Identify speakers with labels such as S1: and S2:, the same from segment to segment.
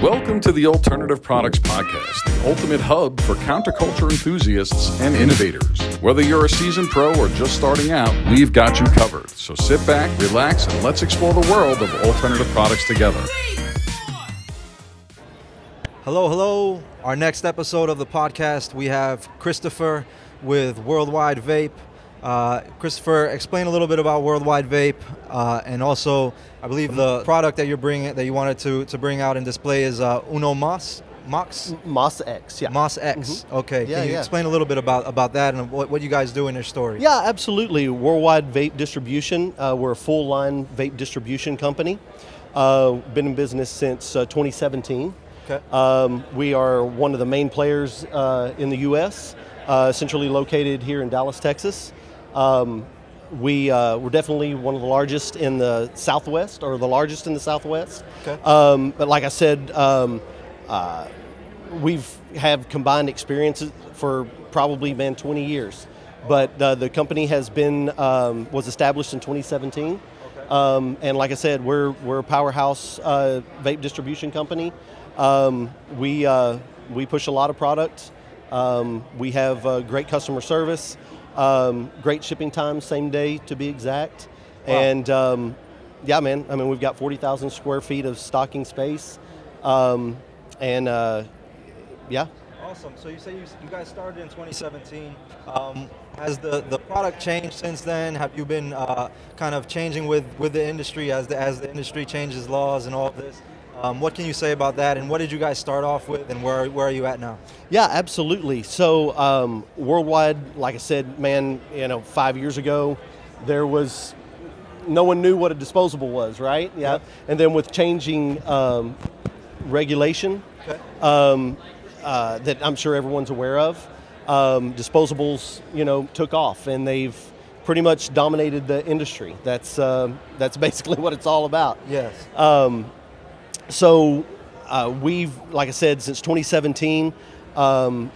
S1: Welcome to the Alternative Products Podcast, the ultimate hub for counterculture enthusiasts and innovators. Whether you're a seasoned pro or just starting out, we've got you covered. So sit back, relax, and let's explore the world of alternative products together.
S2: Hello. Our next episode of the podcast, we have Christopher with WorldWide Vape. Christopher, explain a little bit about WorldWide Vape, and also, I believe the product that you wanted to bring out and display is Unoverse.
S3: Moss X, yeah.
S2: Moss X.
S3: Mm-hmm.
S2: Okay. Can you explain a little bit about that and what you guys do in your story?
S3: Yeah, absolutely. WorldWide Vape Distribution. We're a full-line vape distribution company. Been in business since 2017.
S2: Okay.
S3: We are one of the main players in the U.S., centrally located here in Dallas, Texas. We're definitely one of the largest in the Southwest, or the largest in the Southwest.
S2: Okay.
S3: But like I said, we've have combined experiences for probably 20 years. But the company has been was established in 2017. Okay. And like I said, we're a powerhouse vape distribution company. We push a lot of products. We have great customer service. Great shipping times, same day to be exact. Wow. And yeah, man, I mean, we've got 40,000 square feet of stocking space. Yeah.
S2: Awesome. So you say you guys started in 2017. Has the product changed since then? Have you been kind of changing with the industry as the industry changes laws and all of this? What can you say about that, and what did you guys start off with, and where are you at now?
S3: Yeah, absolutely. So worldwide, like I said, 5 years ago, there was no one knew what a disposable was, right? Yeah. Yep. And then with changing regulation, okay. That I'm sure everyone's aware of, disposables, took off, and they've pretty much dominated the industry. That's basically what it's all about.
S2: Yes.
S3: So we've, like I said, since 2017, one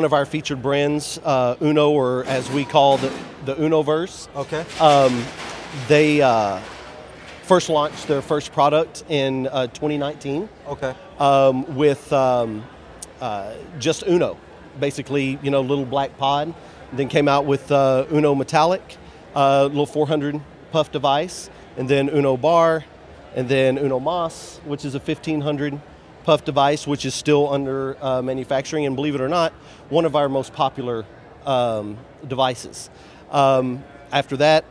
S3: of our featured brands, Uno, or as we call the Unoverse.
S2: Okay.
S3: They first launched their first product in 2019.
S2: Okay.
S3: With just Uno, basically, little black pod. Then came out with Uno Metallic, little 400 puff device, and then Uno Bar. And then Uno Moss, which is a 1,500 puff device, which is still under manufacturing, and believe it or not, one of our most popular devices. After that,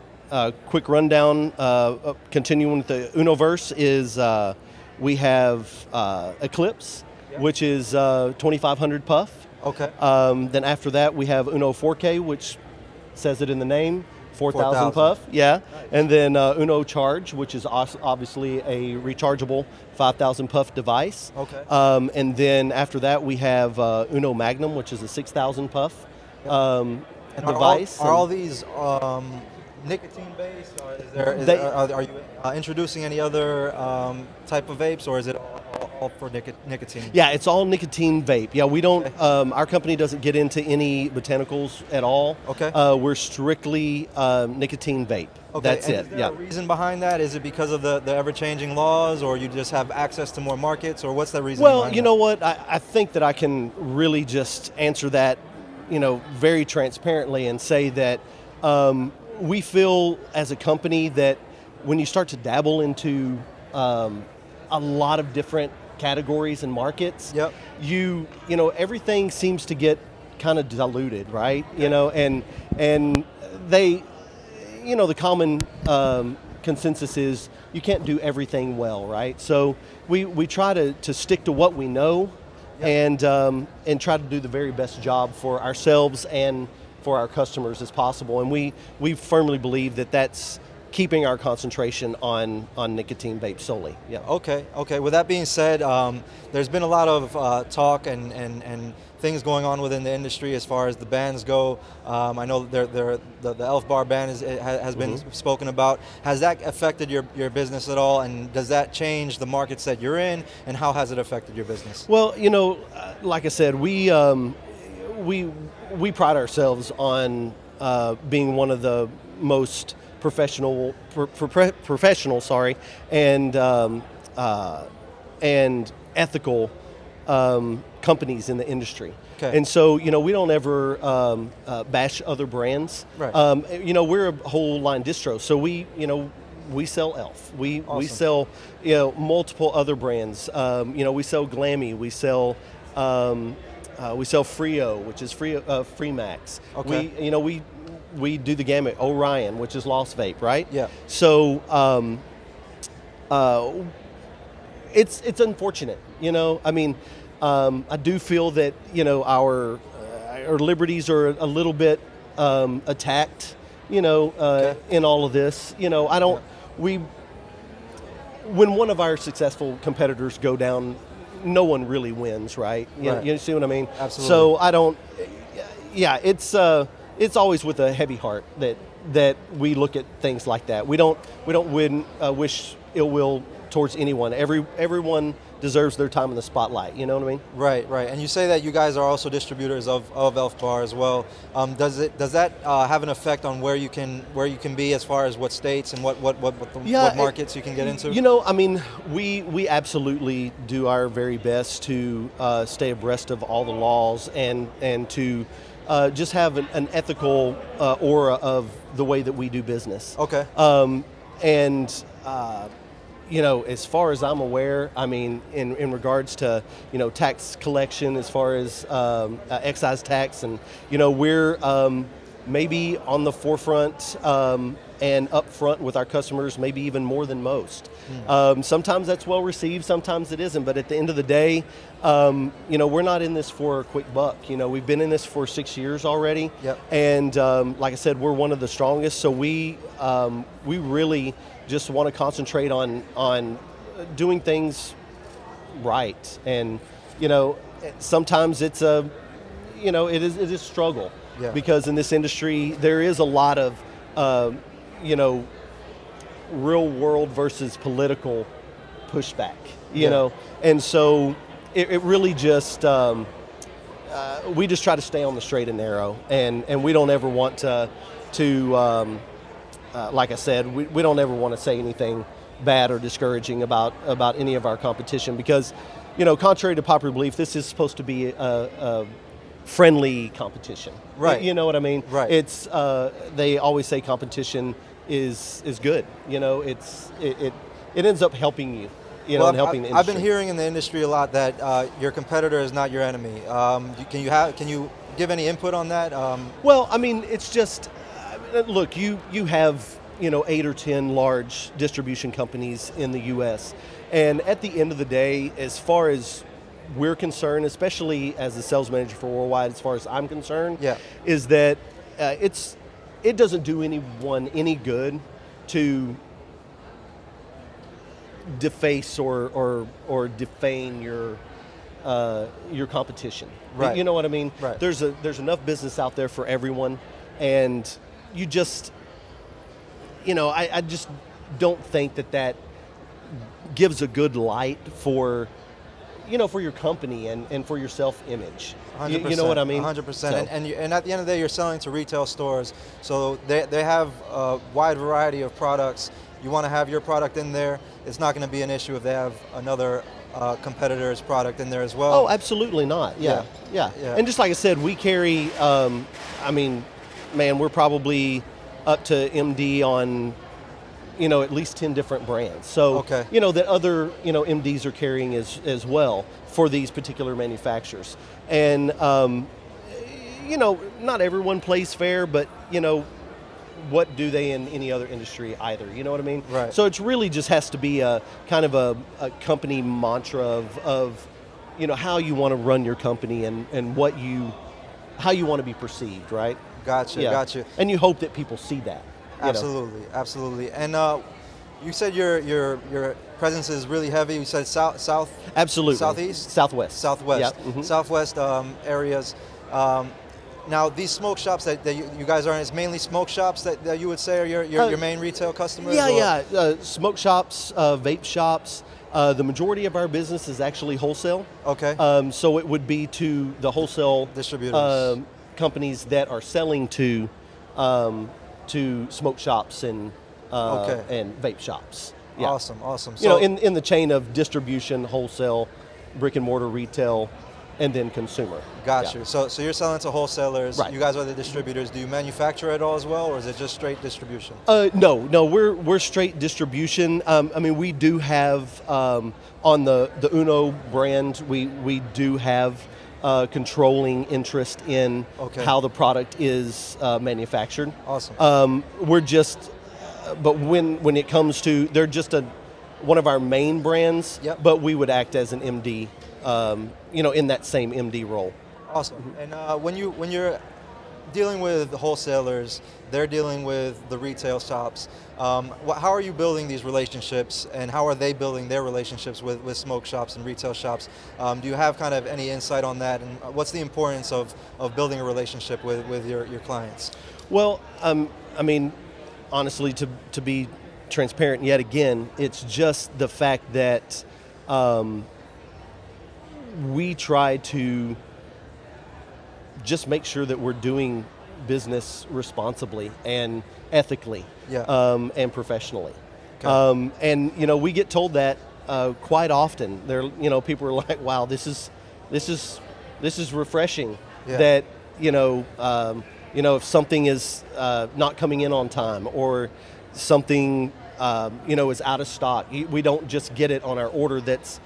S3: quick rundown, continuing with the Unoverse, is we have Eclipse, which is 2,500 puff.
S2: Okay.
S3: Then after that, we have Uno 4K, which says it in the name. 4,000 puff, yeah. Nice. And then Uno Charge, which is obviously a rechargeable 5,000 puff device.
S2: Okay.
S3: And then after that, we have Uno Magnum, which is a 6,000 puff device.
S2: Are all these nicotine based, or are you introducing any other type of vapes, or is it all for nicotine?
S3: Yeah, it's all nicotine vape. Yeah, we don't. Okay. Our company doesn't get into any botanicals at all.
S2: Okay.
S3: We're strictly nicotine vape.
S2: Okay.
S3: That's it.
S2: Is there a reason behind that? Is it because of the ever-changing laws, or you just have access to more markets, or what's the reason?
S3: Well, you know what? I think that I can really just answer that, very transparently, and say that we feel as a company that when you start to dabble into a lot of different categories and markets,
S2: yep.
S3: Everything seems to get kind of diluted, right? And they, the common consensus is you can't do everything well, right? So we try to stick to what we know, yep. and try to do the very best job for ourselves and for our customers as possible. And we firmly believe that that's keeping our concentration on nicotine vape solely. Yeah.
S2: Okay. With that being said, there's been a lot of talk and things going on within the industry as far as the bans go. I know the Elf Bar ban has been mm-hmm. spoken about. Has that affected your business at all? And does that change the markets that you're in? And how has it affected your business?
S3: Well, like I said, we pride ourselves on being one of the most professional, and ethical companies in the industry.
S2: Okay.
S3: And so, we don't ever bash other brands.
S2: Right.
S3: We're a whole line distro, so we sell Elf. We sell multiple other brands. We sell Glammy. We sell Frio, which is Freemax.
S2: Okay.
S3: We do the gamut. Orion, which is Lost Vape, right?
S2: Yeah.
S3: So it's unfortunate. I do feel that our liberties are a little bit attacked.
S2: Okay.
S3: In all of this. I don't. When one of our successful competitors go down, no one really wins, right? You see what I mean?
S2: Absolutely.
S3: So I don't. Yeah, it's always with a heavy heart that we look at things like that. We don't wish ill will towards anyone. Everyone deserves their time in the spotlight. You know what I mean?
S2: Right. And you say that you guys are also distributors of Elf Bar as well. Does that have an effect on where you can be as far as what states and what markets you can get into?
S3: We absolutely do our very best to stay abreast of all the laws and to just have an ethical aura of the way that we do business.
S2: Okay.
S3: As far as I'm aware, in regards to, tax collection, as far as excise tax, and, we're maybe on the forefront and up front with our customers, maybe even more than most. Sometimes that's well received, sometimes it isn't, but at the end of the day, we're not in this for a quick buck. We've been in this for 6 years already.
S2: Yep.
S3: And like I said, we're one of the strongest, so we really just want to concentrate on doing things right. And sometimes it's it is a struggle.
S2: Yeah.
S3: Because in this industry there is a lot of real world versus political pushback, and so it really just we just try to stay on the straight and narrow, and we don't ever want to like I said, we don't ever want to say anything bad or discouraging about any of our competition, because, contrary to popular belief, this is supposed to be a friendly competition.
S2: Right.
S3: You know what I mean?
S2: Right.
S3: It's they always say competition is good. It ends up helping you. And helping the industry.
S2: I've been hearing in the industry a lot that your competitor is not your enemy. Can you give any input on that?
S3: Well, it's just. Look, you have 8 or 10 large distribution companies in the U.S., and at the end of the day, as far as we're concerned, especially as the sales manager for WorldWide, as far as I'm concerned, is that it doesn't do anyone any good to deface or defame your competition.
S2: Right.
S3: You know what I mean?
S2: Right.
S3: There's enough business out there for everyone, and you just, I just don't think that gives a good light for, for your company and for your self-image.
S2: 100%,
S3: you know what I mean?
S2: 100%.
S3: So.
S2: And at the end of the day, you're selling to retail stores, so they have a wide variety of products. You want to have your product in there. It's not going to be an issue if they have another competitor's product in there as well.
S3: Oh, absolutely not. Yeah. And just like I said, we carry, we're probably up to MD on, at least 10 different brands. So, that other, MDs are carrying as well for these particular manufacturers. And, not everyone plays fair, but, what do they in any other industry either? You know what I mean?
S2: Right.
S3: So it's really just has to be a kind of a company mantra of how you want to run your company and how you want to be perceived, right?
S2: Gotcha.
S3: And you hope that people see that.
S2: Absolutely. And you said your presence is really heavy. You said south.
S3: Absolutely.
S2: Southeast.
S3: Southwest.
S2: Southwest.
S3: Yep. Mm-hmm.
S2: Southwest areas. Now, these smoke shops that you guys are in, is mainly smoke shops that you would say are your main retail customers?
S3: Smoke shops, vape shops. The majority of our business is actually wholesale.
S2: Okay.
S3: So it would be to the wholesale
S2: distributors,
S3: companies that are selling to smoke shops and vape shops. Yeah.
S2: Awesome. So,
S3: in the chain of distribution, wholesale, brick and mortar retail, and then consumer.
S2: Got
S3: Yeah.
S2: you. So you're selling to wholesalers.
S3: Right.
S2: You guys are the distributors. Do you manufacture it all as well, or is it just straight distribution?
S3: No, we're straight distribution. I mean, we do have on the Uno brand, we do have controlling interest in
S2: Okay.
S3: how the product is manufactured.
S2: Awesome.
S3: We're just, but when it comes to, they're just one of our main brands.
S2: Yep.
S3: But we would act as an MD, in that same MD role.
S2: Awesome. And when you're dealing with wholesalers, they're dealing with the retail shops. How are you building these relationships, and how are they building their relationships with smoke shops and retail shops? Do you have kind of any insight on that, and what's the importance of building a relationship with your clients?
S3: Well, I mean, honestly, to be transparent yet again, it's just the fact that we try to just make sure that we're doing business responsibly and ethically,
S2: Yeah.
S3: and professionally.
S2: Okay.
S3: And we get told that quite often. People are like, "Wow, this is refreshing."
S2: Yeah.
S3: That if something is not coming in on time, or something is out of stock, we don't just get it on our order. It's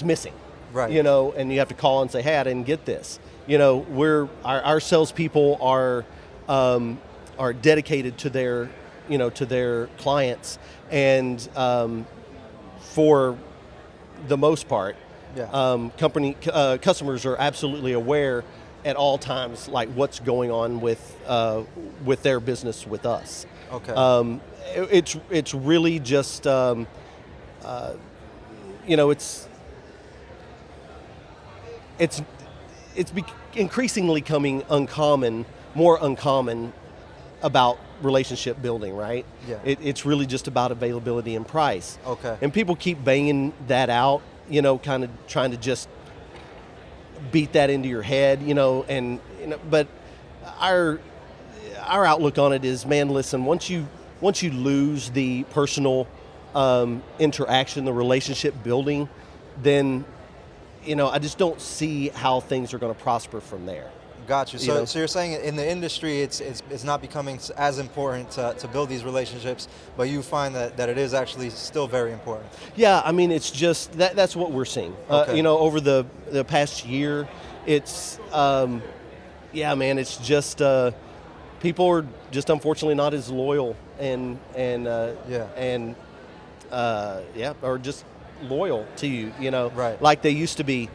S3: missing.
S2: Right.
S3: And you have to call and say, "Hey, I didn't get this." Our salespeople are dedicated to their clients, and for the most part,
S2: Yeah.
S3: customers are absolutely aware at all times, like what's going on with their business with us.
S2: Okay.
S3: It's really just it's increasingly coming more uncommon about relationship building, right?
S2: Yeah.
S3: It's really just about availability and price.
S2: Okay.
S3: And people keep banging that out, kind of trying to just beat that into your head, but our outlook on it is, man, listen, once you lose the personal interaction, the relationship building, then I just don't see how things are going to prosper from there.
S2: Got you. So you're saying in the industry, it's not becoming as important to build these relationships, but you find that it is actually still very important.
S3: Yeah, I mean, it's just that's what we're seeing.
S2: Okay.
S3: Over the past year, it's it's just people are just unfortunately not as loyal or just loyal to you,
S2: Right.
S3: like they used to be.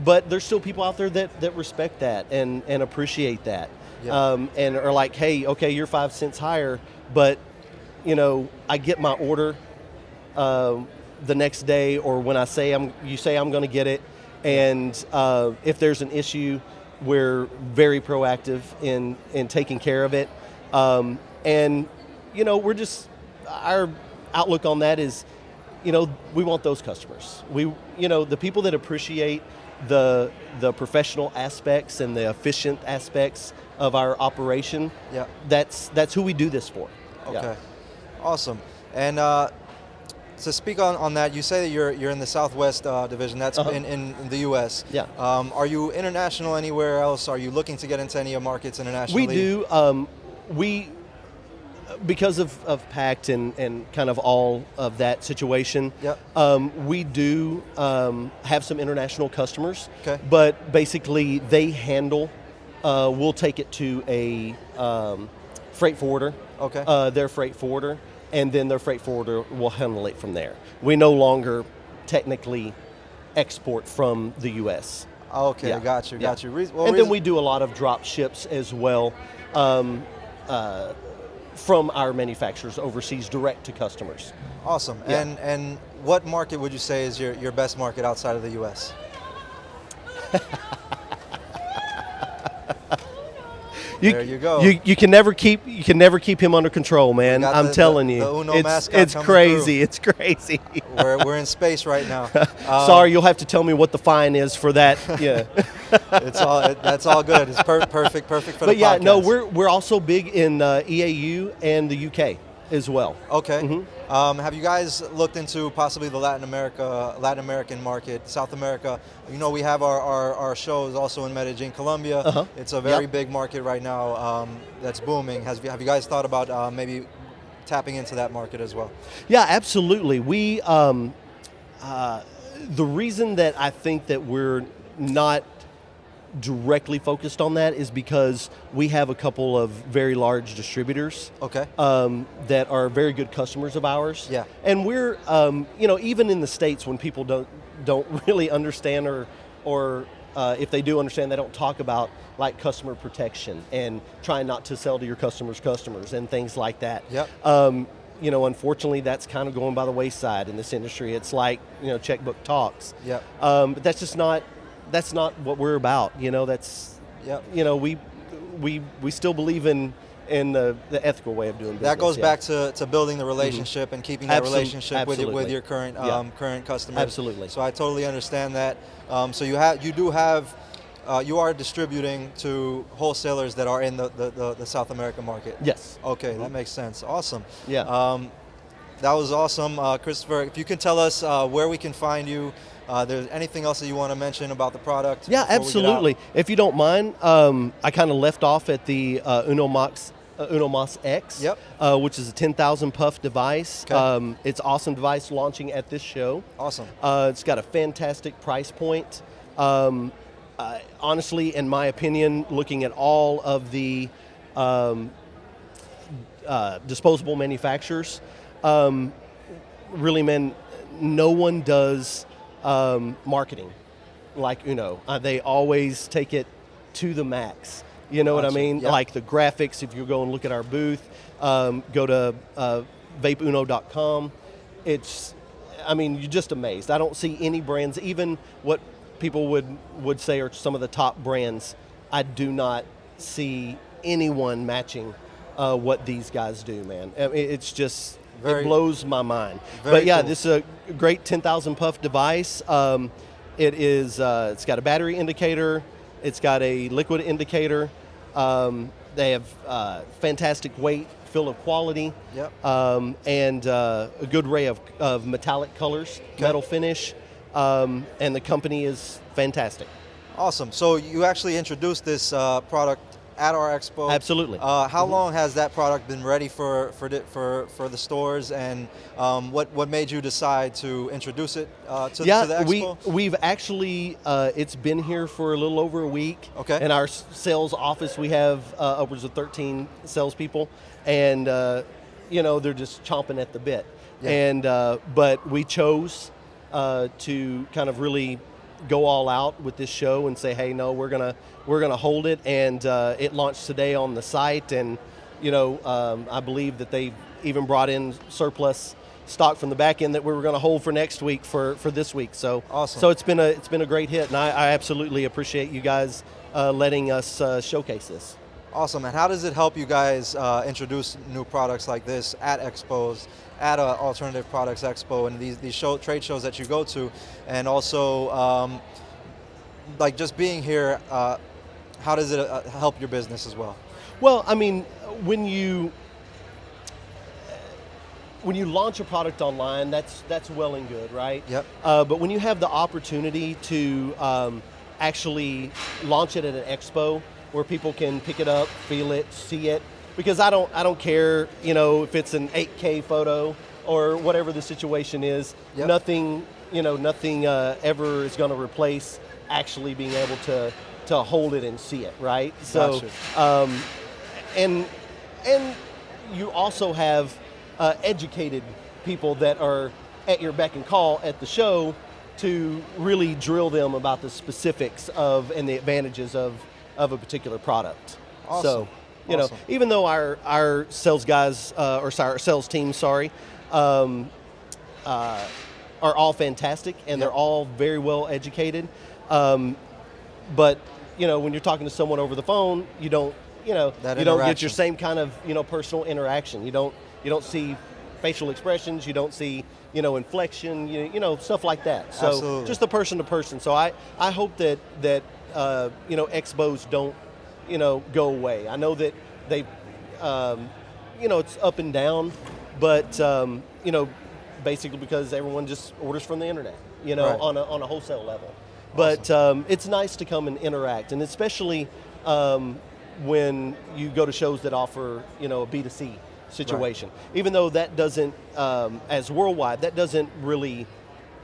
S3: But there's still people out there that respect that and appreciate that,
S2: Yeah.
S3: and are like, "Hey, okay, you're 5 cents higher, but I get my order the next day, or when you say I'm going to get it, and if there's an issue, we're very proactive in taking care of it, and we're just, our outlook on that is, we want those customers. The people that appreciate the professional aspects and the efficient aspects of our operation.
S2: Yeah.
S3: That's who we do this for.
S2: Okay.
S3: Yeah.
S2: Awesome. And to speak on that, you say that you're in the Southwest division. That's in the U.S.
S3: Yeah.
S2: Are you international anywhere else? Are you looking to get into any markets internationally?
S3: We do. Because of PACT and kind of all of that situation,
S2: Yep.
S3: We do have some international customers.
S2: Okay.
S3: But basically, they handle. We'll take it to a freight forwarder.
S2: Okay.
S3: Their freight forwarder, and then their freight forwarder will handle it from there. We no longer technically export from the U.S.
S2: Okay,
S3: Yeah.
S2: got you.
S3: Yeah. Then we do a lot of drop ships as well. From our manufacturers overseas, direct to customers.
S2: Awesome.
S3: Yeah.
S2: And what market would you say is your best market outside of the U.S.? There you go.
S3: You can never keep him under control, man.
S2: got
S3: I'm telling you,
S2: the Uno
S3: it's
S2: mascot coming
S3: crazy. It's crazy.
S2: We're in space right now.
S3: Sorry, you'll have to tell me what the fine is for that. Yeah.
S2: That's all good. It's perfect for the
S3: But yeah,
S2: podcast.
S3: no, we're also big in EAU and the UK. as well.
S2: Okay.
S3: Mm-hmm.
S2: Have you guys looked into possibly the Latin American market, South America? You know, we have our shows also in Medellin, Colombia. It's a very big market right now that's booming. Have you guys thought about maybe tapping into that market as well?
S3: Yeah, absolutely. We the reason that I think that we're not directly focused on that is because we have a couple of very large distributors that are very good customers of ours.
S2: Yeah.
S3: And we're even in the States, when people don't really understand or if they do understand, they don't talk about like customer protection and trying not to sell to your customers and things like that.
S2: Yep.
S3: Unfortunately, that's kind of going by the wayside in this industry. It's like, checkbook talks.
S2: Yep.
S3: But that's just not. That's not what we're about. That's, we still believe in the ethical way of doing business.
S2: That goes back to building the relationship and keeping that relationship with your current current customers.
S3: Absolutely.
S2: So I totally understand that. So you are distributing to wholesalers that are in the South American market.
S3: Yes.
S2: Okay, that makes sense. Awesome.
S3: Yeah.
S2: That was awesome, Christopher. If you can tell us where we can find you. There's anything else that you want to mention about the product?
S3: Yeah, absolutely. If you don't mind, I kind of left off at the Unoverse X, which is a 10,000 puff device.
S2: Okay.
S3: It's an awesome device launching at this show.
S2: Awesome.
S3: It's got a fantastic price point. Honestly, in my opinion, looking at all of the disposable manufacturers, really, man, no one does marketing like Uno. They always take it to the max. You know what I mean?
S2: Yep.
S3: Like the graphics, if you go and look at our booth, go to vapeuno.com. You're just amazed. I don't see any brands, even what people would say are some of the top brands, I do not see anyone matching what these guys do, man. It's just... it blows my mind. But yeah,
S2: cool.
S3: This is a great 10,000 puff device. It's got a battery indicator. It's got a liquid indicator. They have fantastic weight, feel of quality, and a good array of metallic colors, metal finish, and the company is fantastic.
S2: Awesome. So you actually introduced this product at our expo.
S3: Absolutely.
S2: How long has that product been ready for the stores, and what made you decide to introduce it to the expo?
S3: We've actually it's been here for a little over a week.
S2: Okay.
S3: In our sales office, we have upwards of 13 salespeople, and they're just chomping at the bit.
S2: Yeah.
S3: And but we chose to kind of really go all out with this show and say, hey, no, we're gonna hold it, and it launched today on the site, and I believe that they even brought in surplus stock from the back end that we were going to hold for next week for this week. So
S2: awesome.
S3: So it's been a great hit, and I absolutely appreciate you guys letting us showcase this.
S2: Awesome. And how does it help you guys introduce new products like this at expos, at Alternative Products Expo, and these trade shows that you go to, and also like just being here? How does it help your business as well?
S3: Well, I mean, when you launch a product online, that's well and good, right?
S2: Yep.
S3: But when you have the opportunity to actually launch it at an expo where people can pick it up, feel it, see it, because I don't care, if it's an 8K photo or whatever the situation is.
S2: Yep.
S3: Nothing ever is going to replace actually being able to hold it and see it, right? So,
S2: gotcha.
S3: And you also have educated people that are at your beck and call at the show to really drill them about the specifics of and the advantages of a particular product.
S2: Awesome.
S3: So, even though our sales guys our sales team, are all fantastic and they're all very well educated, but when you're talking to someone over the phone, you don't get your same kind of personal interaction. You don't see facial expressions. You don't see inflection. Stuff like that. So
S2: absolutely. Just
S3: the person to person. So I hope that expos don't go away. I know that they it's up and down but basically because everyone just orders from the internet,
S2: Right.
S3: on a wholesale level. But it's nice to come and interact, and especially when you go to shows that offer, a B2C situation. Even though that doesn't, as worldwide, that doesn't really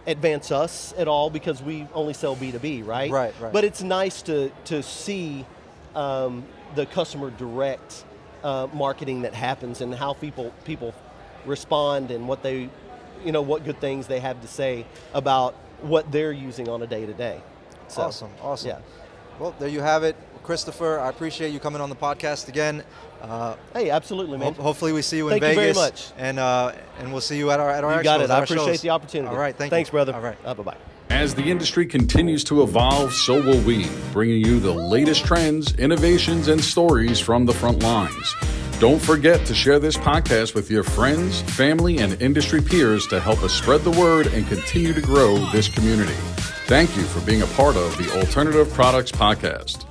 S3: advance us at all because we only sell B2B, right?
S2: Right.
S3: But it's nice to see the customer direct marketing that happens and how people respond and what they, what good things they have to say about what they're using on a day-to-day. So,
S2: Awesome.
S3: Yeah.
S2: Well, there you have it. Christopher, I appreciate you coming on the podcast again.
S3: Hey, absolutely, man.
S2: Hopefully we see you in
S3: Thank you
S2: Vegas.
S3: very much.
S2: And we'll see you at our
S3: You
S2: expos,
S3: got it.
S2: at
S3: I
S2: our
S3: appreciate
S2: shows.
S3: the opportunity.
S2: All right,
S3: Thanks,
S2: you.
S3: brother.
S2: All right.
S3: Bye-bye.
S1: As the industry continues to evolve, so will we, bringing you the latest trends, innovations, and stories from the front lines. Don't forget to share this podcast with your friends, family, and industry peers to help us spread the word and continue to grow this community. Thank you for being a part of the Alternative Products Podcast.